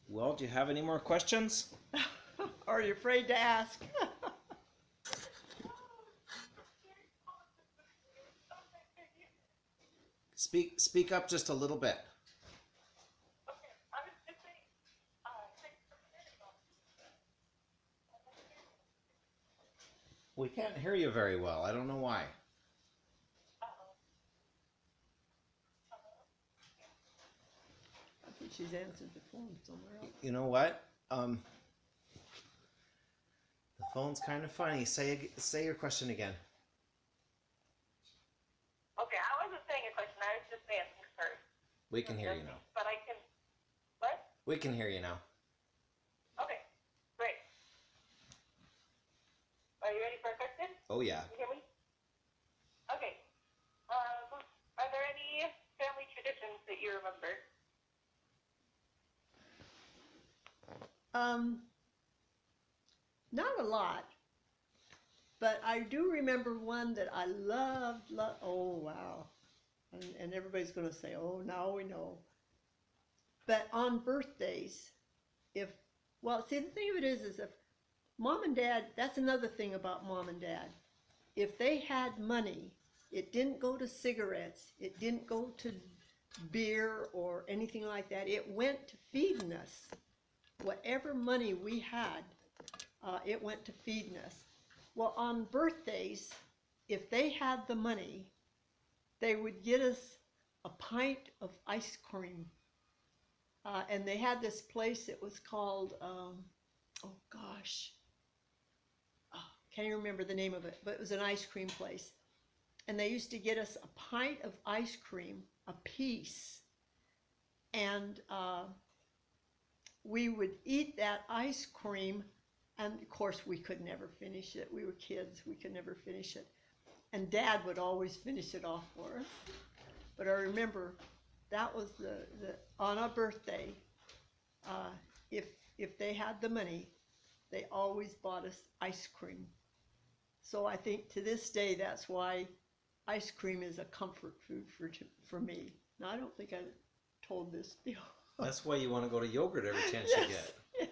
Well, do you have any more questions? Or are you afraid to ask? Speak up just a little bit. We can't hear you very well. I don't know why. I think she's answered the phone somewhere else. You know what? The phone's kind of funny. Say your question again. Okay, I wasn't saying a question. I was just asking first. We can hear you now. But I can. What? We can hear you now. Okay, great. Are you ready for a question? Oh yeah. You hear me? Okay. Are there any family traditions that you remember? Not a lot, but I do remember one that I loved. Oh wow, and everybody's going to say, "Oh, now we know." But on birthdays, if see, the thing of it is if mom and dad, that's another thing about mom and dad. If they had money, it didn't go to cigarettes, it didn't go to beer or anything like that. It went to feeding us. Whatever money we had, it went to feeding us. Well, on birthdays, if they had the money, they would get us a pint of ice cream. And they had this place, it was called, oh gosh, can't even remember the name of it, but it was an ice cream place. And they used to get us a pint of ice cream a piece. And we would eat that ice cream, and of course we could never finish it. We were kids, we could never finish it. And Dad would always finish it off for us. But I remember that was the on a birthday, if they had the money, they always bought us ice cream. So I think to this day that's why ice cream is a comfort food for me. Now I don't think I told this before. That's why you want to go to yogurt every chance you get. Yes.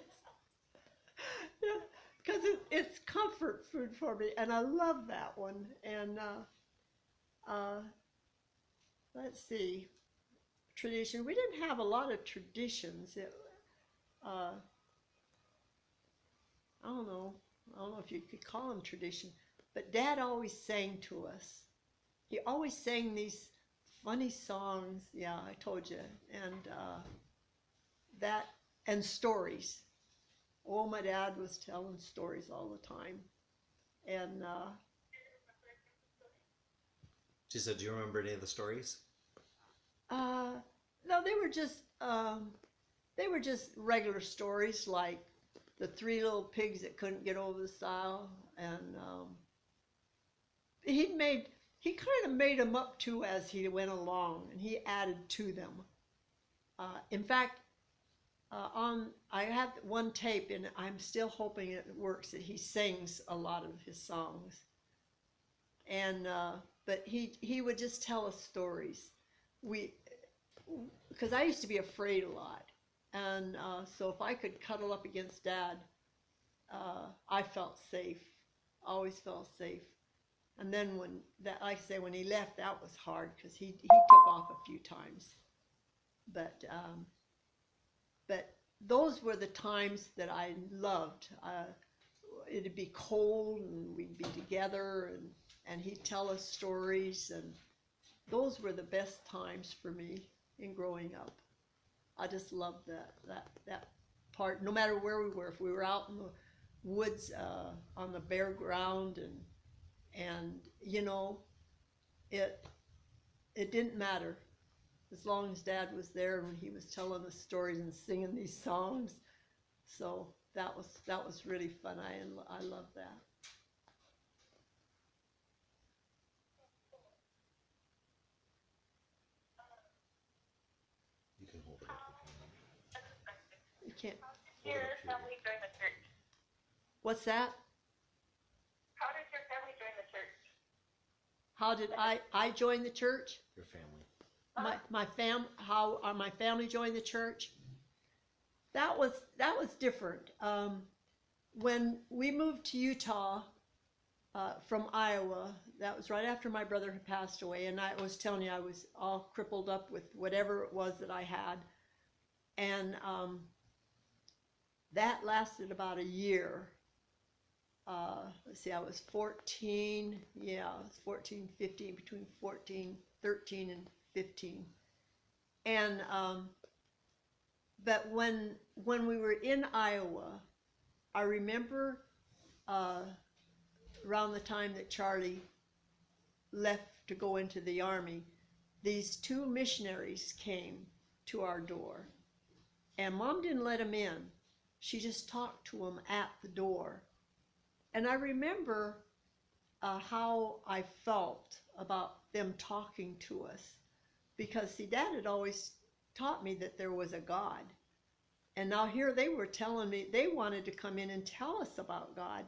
Yeah, because it's comfort food for me, and I love that one. And let's see, tradition. We didn't have a lot of traditions. I don't know. I don't know if you could call them tradition, but Dad always sang to us. He always sang these funny songs. Yeah, I told you, and that and stories. Oh, my dad was telling stories all the time, and She said, "Do you remember any of the stories?" no, they were just regular stories like the three little pigs that couldn't get over the stile, and he kind of made them up too as he went along, and he added to them. In fact, I have one tape, and I'm still hoping it works, that he sings a lot of his songs. And but he would just tell us stories. Because I used to be afraid a lot, and so if I could cuddle up against Dad, I felt safe. Always felt safe. And then when that, like I say, when he left, that was hard because he took off a few times. But those were the times that I loved. It'd be cold and we'd be together, and he'd tell us stories, and those were the best times for me in growing up. I just loved that part. No matter where we were, if we were out in the woods on the bare ground, and you know, it didn't matter. As long as Dad was there and he was telling us stories and singing these songs, so that was really fun. I love that. You can hold it up if you want. You can't. Your family join the church? What's that? How did your family join the church? How did I join the church? Your family. How my family joined the church? that was different. When we moved to Utah from Iowa, that was right after my brother had passed away, and I was telling you I was all crippled up with whatever it was that I had, and that lasted about a year. Let's see, I was 14, yeah, I was 14, 15, between 14, 13 and 15. And, but when we were in Iowa, I remember around the time that Charlie left to go into the army, these two missionaries came to our door. And Mom didn't let them in. She just talked to them at the door. And I remember how I felt about them talking to us. Because, see, Dad had always taught me that there was a God. And now here they were telling me they wanted to come in and tell us about God.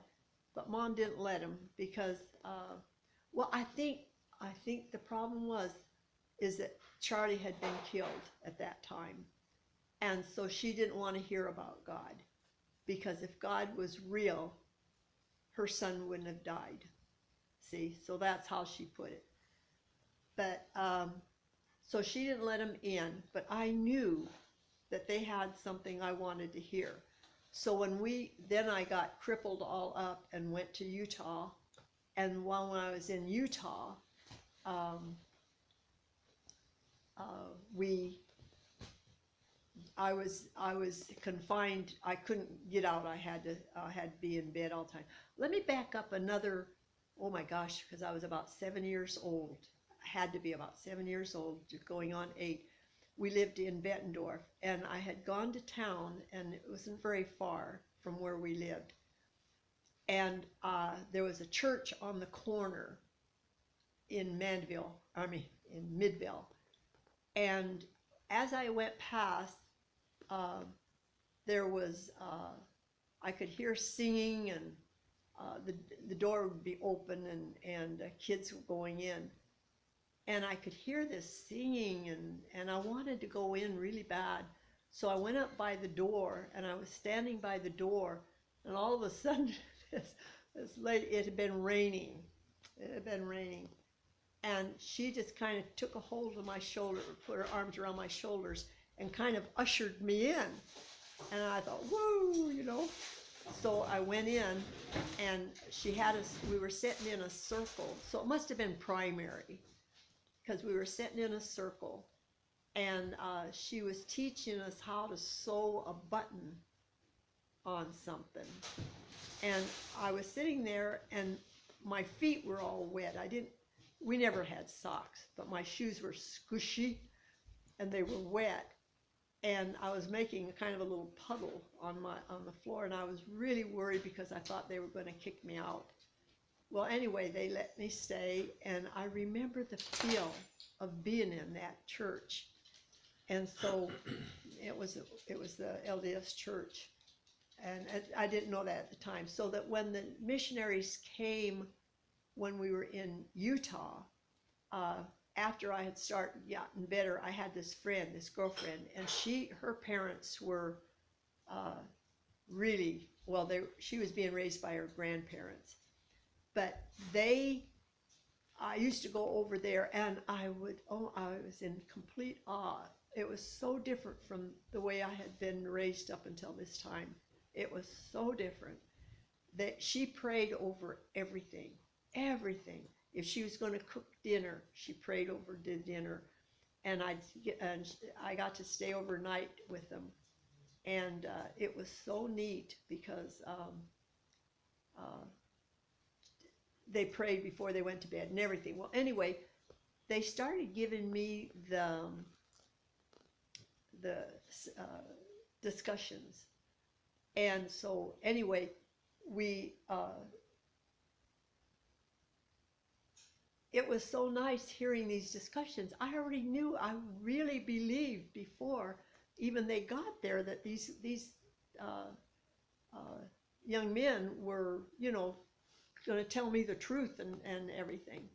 But Mom didn't let them because, well, I think the problem is that Charlie had been killed at that time. And so she didn't want to hear about God. Because if God was real, her son wouldn't have died. See, so that's how she put it. But, so she didn't let him in, but I knew that they had something I wanted to hear. So then I got crippled all up and went to Utah. And while I was in Utah, I was confined. I couldn't get out. I had to be in bed all the time. Let me back up another, oh my gosh, because I was about 7 years old. I had to be about 7 years old, going on 8. We lived in Bettendorf, and I had gone to town, and it wasn't very far from where we lived. And there was a church on the corner in Midville. And as I went past, there was, I could hear singing, and the door would be open, and kids were going in. And I could hear this singing, and I wanted to go in really bad. So I went up by the door, and I was standing by the door, and all of a sudden, this lady, it had been raining. It had been raining. And she just kind of took a hold of my shoulder, put her arms around my shoulders, and kind of ushered me in. And I thought, whoa, you know. So I went in, and she had us, we were sitting in a circle. So it must have been primary, because we were sitting in a circle. And she was teaching us how to sew a button on something. And I was sitting there, and my feet were all wet. We never had socks, but my shoes were squishy, and they were wet. And I was making a kind of a little puddle on the floor, and I was really worried because I thought they were going to kick me out. Well, anyway, they let me stay, and I remember the feel of being in that church. And so it was the LDS church, and I didn't know that at the time. So that when the missionaries came, when we were in Utah, after I had gotten better, I had this girlfriend, and her parents were really, well, she was being raised by her grandparents. But I used to go over there, and I was in complete awe. It was so different from the way I had been raised up until this time. It was so different that she prayed over everything. If she was going to cook dinner, she prayed over the dinner, and I got to stay overnight with them, and it was so neat because they prayed before they went to bed and everything. Well, anyway, they started giving me the discussions, and so anyway, it was so nice hearing these discussions. I already knew, I really believed before even they got there that these young men were, going to tell me the truth and everything.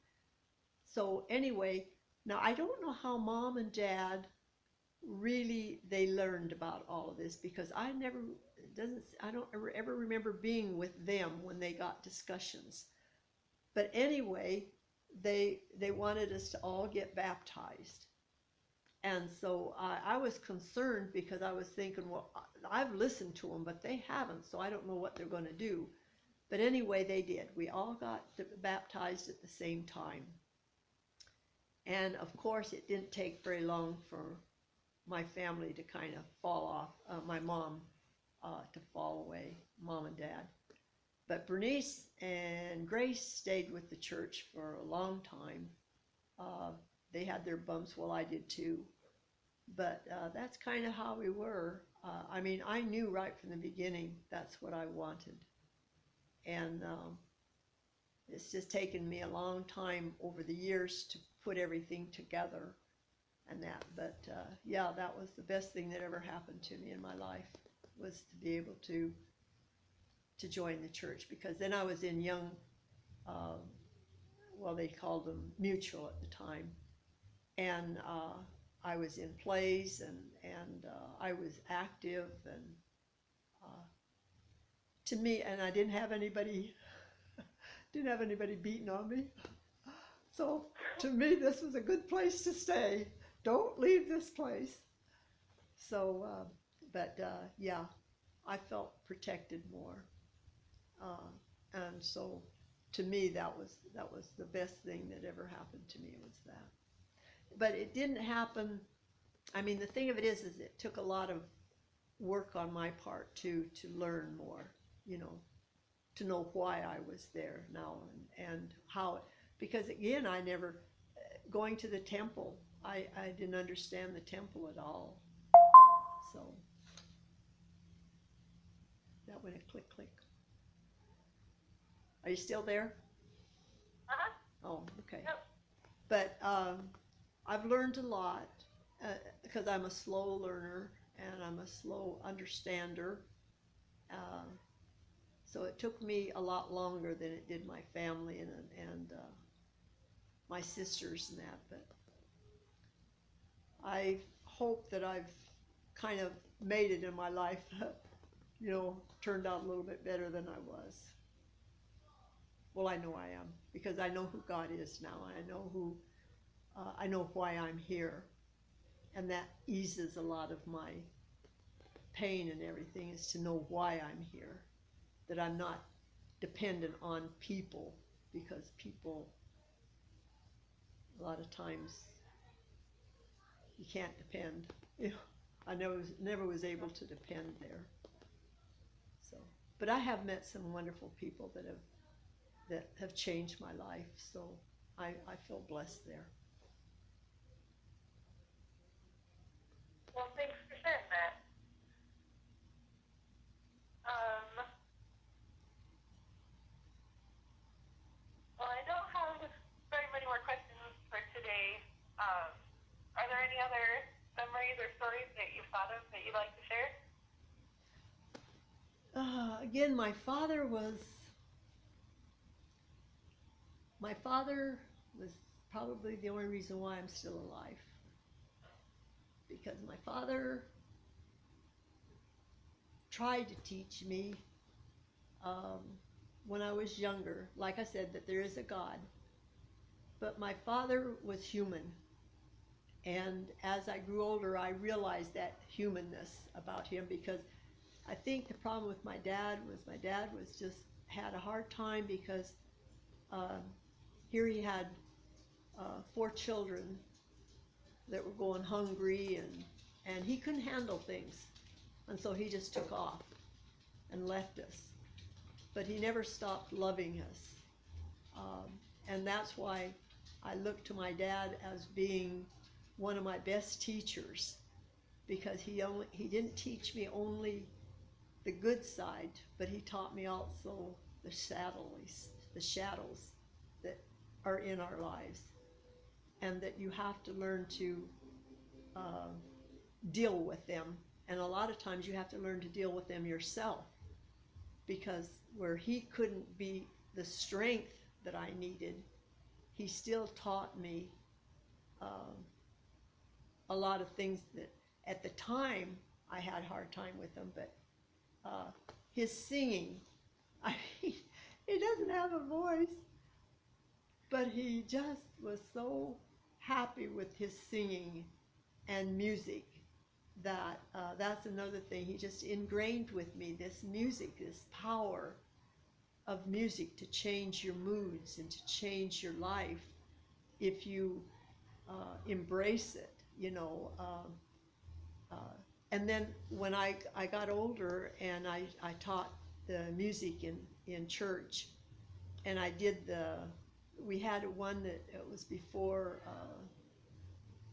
So anyway, now I don't know how Mom and Dad really they learned about all of this, because I never, I don't ever remember being with them when they got discussions. But anyway, they wanted us to all get baptized. And so I was concerned, because I was thinking, well, I've listened to them, but they haven't, so I don't know what they're going to do. But anyway, they did. We all got baptized at the same time. And of course, it didn't take very long for my family to kind of fall off, my mom to fall away, mom and dad. But Bernice and Grace stayed with the church for a long time. They had their bumps, well, I did too. But that's kind of how we were. I mean, I knew right from the beginning that's what I wanted. And it's just taken me a long time over the years to put everything together and that. But yeah, that was the best thing that ever happened to me in my life, was to be able to join the church, because then I was in young, well, they called them mutual at the time, and I was in plays, and I was active, and to me, and I didn't have anybody beating on me, so to me this was a good place to stay. Don't leave this place. So, but yeah, I felt protected more. And so to me that was the best thing that ever happened to me, was that. But it didn't happen, I mean, the thing of it is it took a lot of work on my part to learn more, you know, to know why I was there now, and how, because again, I never, going to the temple, I didn't understand the temple at all. So that went a click click. Are you still there? Uh-huh. Oh, okay. Yep. But I've learned a lot, because I'm a slow learner and I'm a slow understander. So it took me a lot longer than it did my family and my sisters and that. But I hope that I've kind of made it in my life, you know, turned out a little bit better than I was. Well, I know I am, because I know who God is now. I know I know why I'm here, and that eases a lot of my pain and everything, is to know why I'm here, that I'm not dependent on people, because people, a lot of times, you can't depend. You know, I never was able to depend there. So, but I have met some wonderful people that have changed my life, so I feel blessed there. Well, thanks for sharing that. Well, I don't have very many more questions for today. Are there any other memories or stories that you've thought of that you'd like to share? Again, my father was probably the only reason why I'm still alive, because my father tried to teach me when I was younger, like I said, that there is a God. But my father was human, and as I grew older, I realized that humanness about him, because I think the problem with my dad was just had a hard time, because here he had 4 children that were going hungry, and he couldn't handle things, and so he just took off and left us. But he never stopped loving us, and that's why I look to my dad as being one of my best teachers, because he didn't teach me only the good side, but he taught me also the shadows that are in our lives, and that you have to learn to deal with them. And a lot of times you have to learn to deal with them yourself, because where he couldn't be the strength that I needed, he still taught me a lot of things that at the time, I had a hard time with him, but his singing, I mean, he doesn't have a voice, but he just was so happy with his singing and music that that's another thing. He just ingrained with me this music, this power of music to change your moods and to change your life if you embrace it, you know. And then when I got older and I taught the music in church, and I did we had one that it was before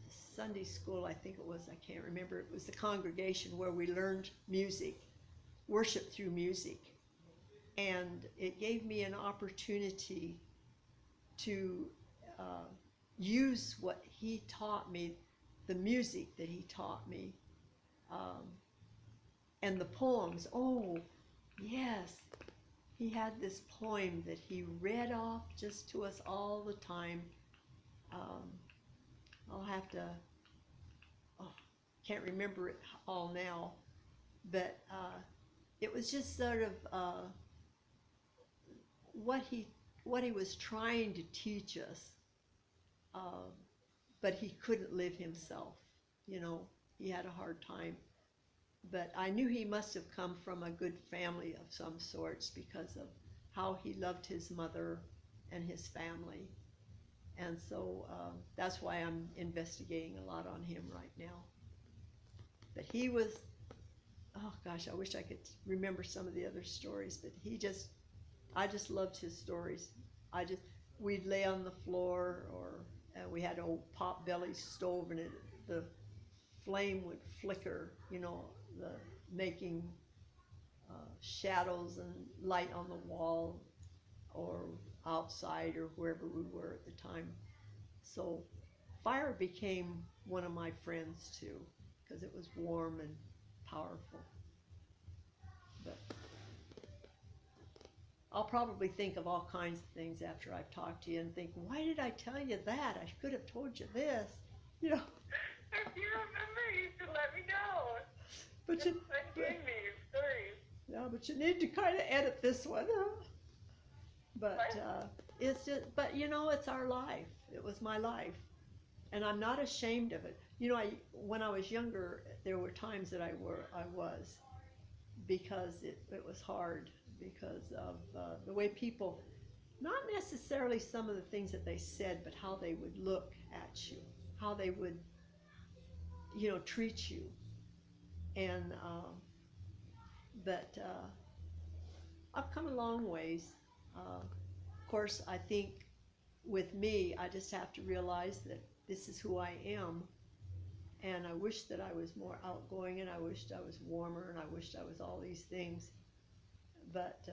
Sunday school, I think it was, I can't remember. It was the congregation where we learned music, worship through music. And it gave me an opportunity to use what he taught me, the music that he taught me, and the poems. Oh, yes, he had this poem that he read off just to us all the time. I'll have to, can't remember it all now, but it was just sort of what he was trying to teach us, but he couldn't live himself. You know, he had a hard time. But I knew he must have come from a good family of some sorts because of how he loved his mother and his family. And so that's why I'm investigating a lot on him right now. But he was, oh gosh, I wish I could remember some of the other stories, but I just loved his stories. We'd lay on the floor, or we had an old pot-belly stove, and the flame would flicker, you know, making shadows and light on the wall or outside or wherever we were at the time. So fire became one of my friends too, because it was warm and powerful. But I'll probably think of all kinds of things after I've talked to you and think, why did I tell you that? I could have told you this, you know. If you remember, you should let me know. But Send me stories. yeah, but you need to kind of edit this one, huh? But it's just, but you know, it's our life. It was my life, and I'm not ashamed of it. You know, when I was younger, there were times that I was, because it was hard because of the way people, not necessarily some of the things that they said, but how they would look at you, how they would, you know, treat you. And but I've come a long ways. Of course, I think with me, I just have to realize that this is who I am, and I wish that I was more outgoing, and I wished I was warmer, and I wished I was all these things. But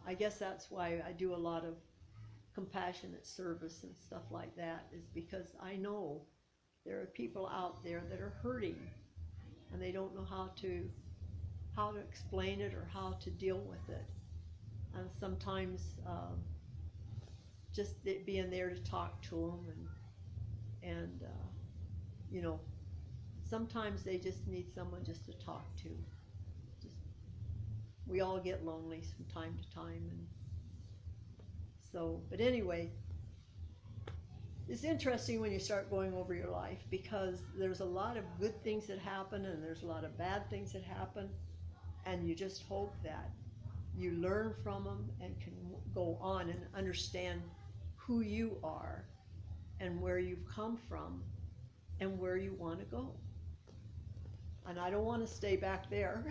I guess that's why I do a lot of compassionate service and stuff like that, is because I know there are people out there that are hurting, and they don't know how to explain it or how to deal with it. And sometimes just being there to talk to them, and you know, sometimes they just need someone just to talk to. We all get lonely from time to time, and so, but anyway, it's interesting when you start going over your life, because there's a lot of good things that happen and there's a lot of bad things that happen, and you just hope that you learn from them and can go on and understand who you are and where you've come from and where you want to go. And I don't want to stay back there.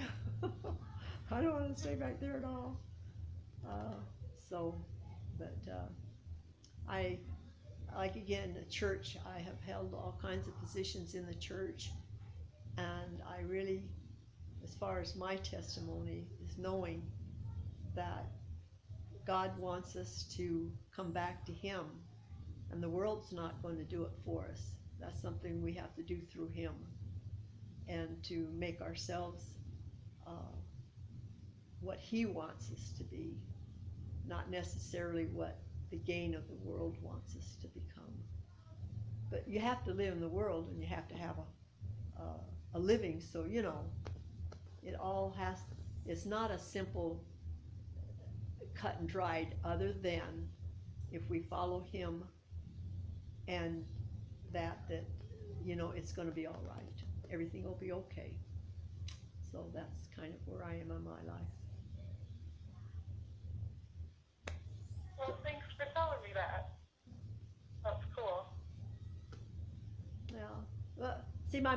I don't want to stay back there at all. I, like again, the church, I have held all kinds of positions in the church, and I really, as far as my testimony, is knowing that God wants us to come back to Him, and the world's not going to do it for us. That's something we have to do through Him, and to make ourselves what He wants us to be, not necessarily what the gain of the world wants us to become. But you have to live in the world, and you have to have a living. So, you know, it all has, it's not a simple cut and dried, other than if we follow him and that, you know, it's gonna be all right. Everything will be okay. So that's kind of where I am in my life. Well, thanks for telling me that. That's cool. Yeah. See, my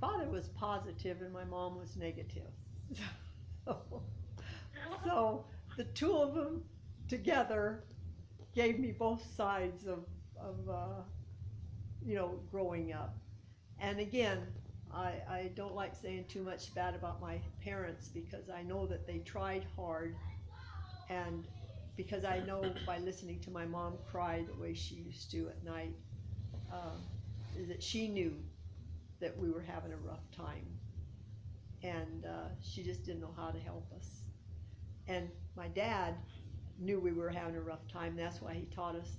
father was positive and my mom was negative. So, so the two of them together gave me both sides of you know, growing up. And again, I don't like saying too much bad about my parents because I know that they tried hard, and because I know by listening to my mom cry the way she used to at night, um, that she knew that we were having a rough time, and she just didn't know how to help us. And my dad knew we were having a rough time. That's why he taught us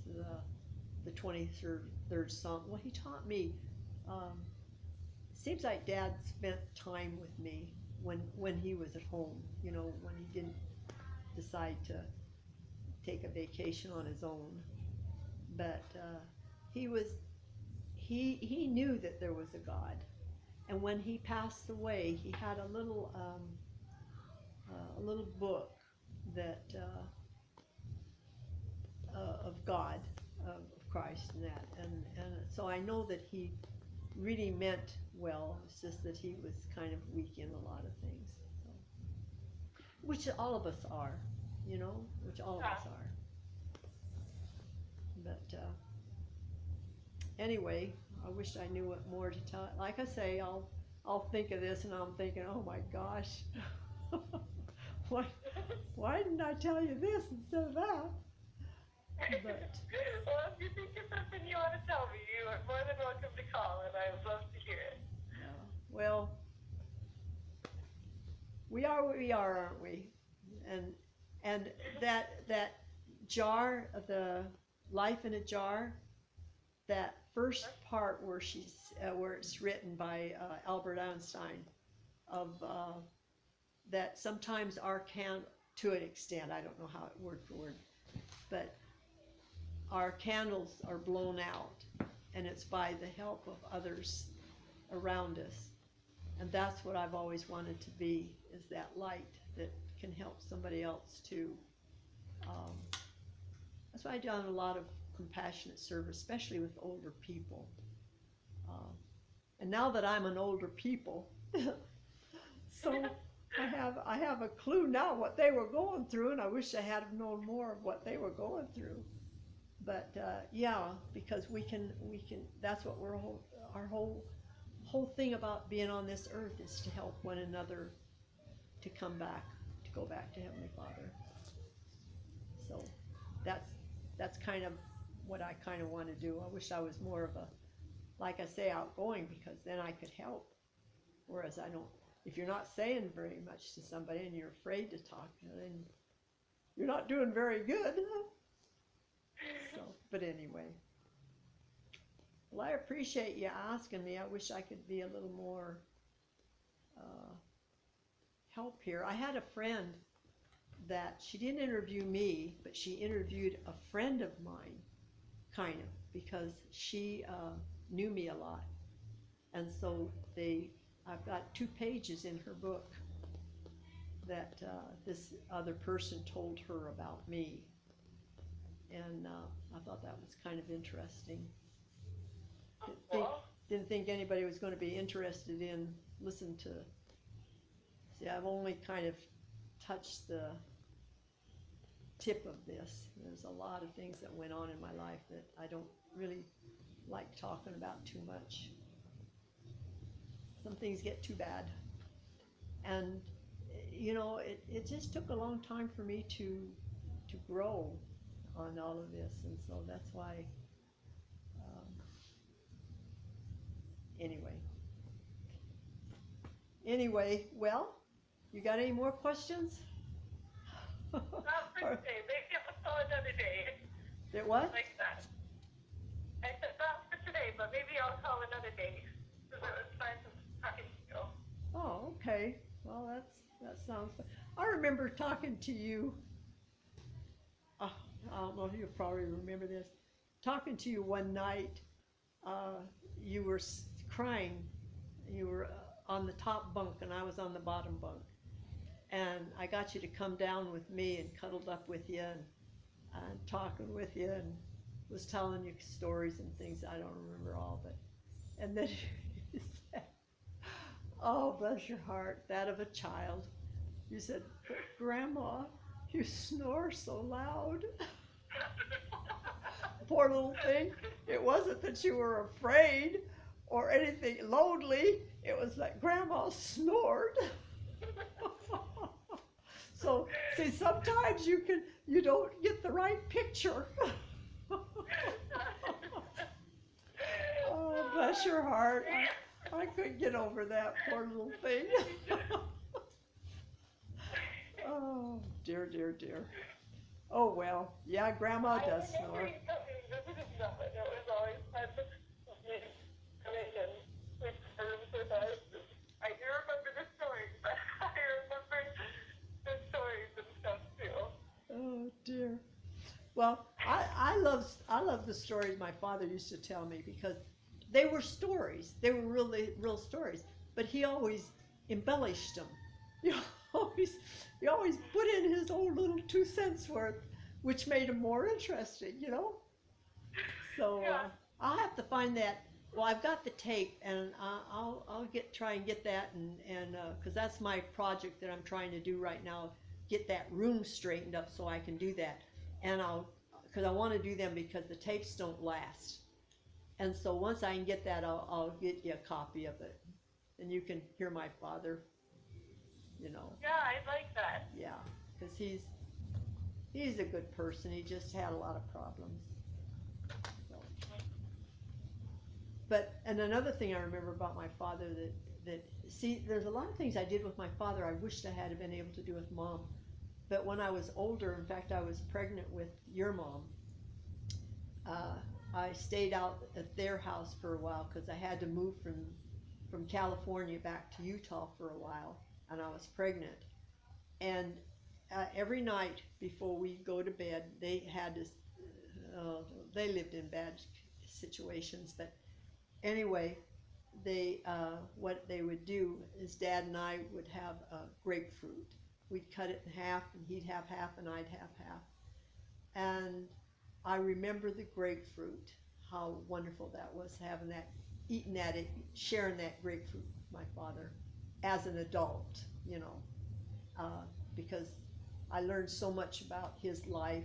the 23rd Psalm. Well, he taught me. Seems like Dad spent time with me when he was at home. You know, when he didn't decide to take a vacation on his own. But he knew that there was a God. And when he passed away, he had a little book that of God, of Christ, and that, and so I know that he really meant well. It's just that he was kind of weak in a lot of things, so, which all of us are, you know, which all of us are. But anyway, I wish I knew what more to tell. Like I say, I'll think of this and I'm thinking, oh my gosh, why didn't I tell you this instead of that? But well, if you think of something you want to tell me, you are more than welcome to call, and I would love to hear it. yeah, well, we are what we are, aren't we? And that jar of the life in a jar, that first part where where it's written by Albert Einstein, of that sometimes to an extent, I don't know how it word for word, but our candles are blown out, and it's by the help of others around us. And that's what I've always wanted to be, is that light that can help somebody else too. That's why I've done a lot of compassionate service, especially with older people. And now that I'm an older people, so I have a clue now what they were going through, and I wish I had known more of what they were going through. But yeah, because we can. That's what our whole thing about being on this earth is to help one another to come back, to go back to Heavenly Father. So that's kind of what I kind of want to do. I wish I was more of a, like I say, outgoing, because then I could help. Whereas I don't. If you're not saying very much to somebody and you're afraid to talk, then you're not doing very good. So, but anyway, well, I appreciate you asking me. I wish I could be a little more help here. I had a friend that she didn't interview me, but she interviewed a friend of mine, kind of, because she knew me a lot. And so I've got 2 pages in her book that this other person told her about me. And I thought that was kind of interesting. Didn't think anybody was going to be interested in listen to. See, I've only kind of touched the tip of this. There's a lot of things that went on in my life that I don't really like talking about too much. Some things get too bad. And, you know, it just took a long time for me to grow on all of this, and so that's why, anyway, well, you got any more questions? Not for today. Maybe I'll call another day. That what? Like that. I said not for today, but maybe I'll call another day. it was fun talking to you. Oh, okay. Well, that sounds fun. I remember talking to you. Uh, I don't know if you probably remember this. Talking to you one night, you were crying. You were on the top bunk, and I was on the bottom bunk. And I got you to come down with me and cuddled up with you and talking with you and was telling you stories and things. I don't remember all, but and then you said, "Oh, bless your heart, that of a child." You said, "But Grandma, you snore so loud." Poor little thing. It wasn't that you were afraid or anything lonely. It was that Grandma snored. So, see, sometimes you don't get the right picture. Oh, bless your heart. I couldn't get over that poor little thing. Oh, dear, dear, dear. Oh, well, yeah, Grandma does snore. I remember you visiting them, and it was always fun coming and sleeping in rooms with us. I do remember the stories, but I remember the stories and stuff too. Oh, dear. Well, I love the stories my father used to tell me because they were stories. They were really real stories. But he always embellished them. You always he always put in his own little 2 cents worth, which made them more interesting. So Yeah. I'll have to find that. Well, I've got the tape, and I'll try and get that, and because that's my project that I'm trying to do right now, get that room straightened up so I can do that, and because I want to do them because the tapes don't last, and so once I can get that, I'll get you a copy of it, and you can hear my father. Yeah, I like that. Yeah, because he's a good person. He just had a lot of problems. So. And another thing I remember about my father see, there's a lot of things I did with my father I wished I had been able to do with Mom. But when I was older, in fact, I was pregnant with your mom. I stayed out at their house for a while because I had to move from California back to Utah for a while, and I was pregnant. And every night before we go to bed, they had this. They lived in bad situations, but anyway, what they would do is Dad and I would have grapefruit. We'd cut it in half, and he'd have half, and I'd have half. And I remember the grapefruit, how wonderful that was, having that, eating that, sharing that grapefruit with my father as an adult, because I learned so much about his life,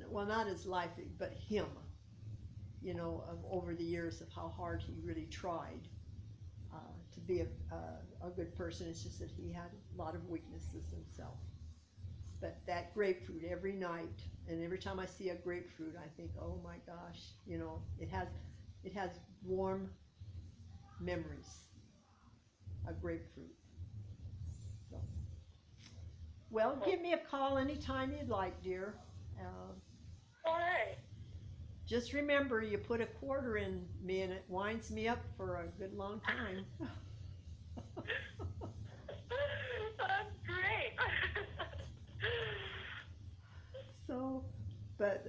well, not his life, but him, over the years of how hard he really tried to be a good person. It's just that he had a lot of weaknesses himself. But that grapefruit every night, and every time I see a grapefruit, I think, oh my gosh, it has warm memories. A grapefruit. So, well, give me a call anytime you'd like, dear. All right. Just remember, you put a quarter in me, and it winds me up for a good long time. That's great. So, but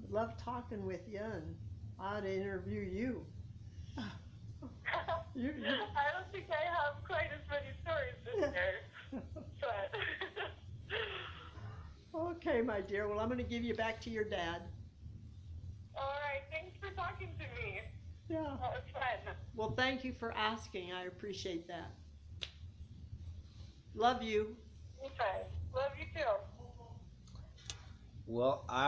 love talking with you, and I ought to interview you. I don't think I have quite as many stories this year, but Okay, my dear. Well, I'm going to give you back to your dad. all right. Thanks for talking to me. Yeah. That was fun. Well, thank you for asking. I appreciate that. Love you. Okay. Love you too. Well, I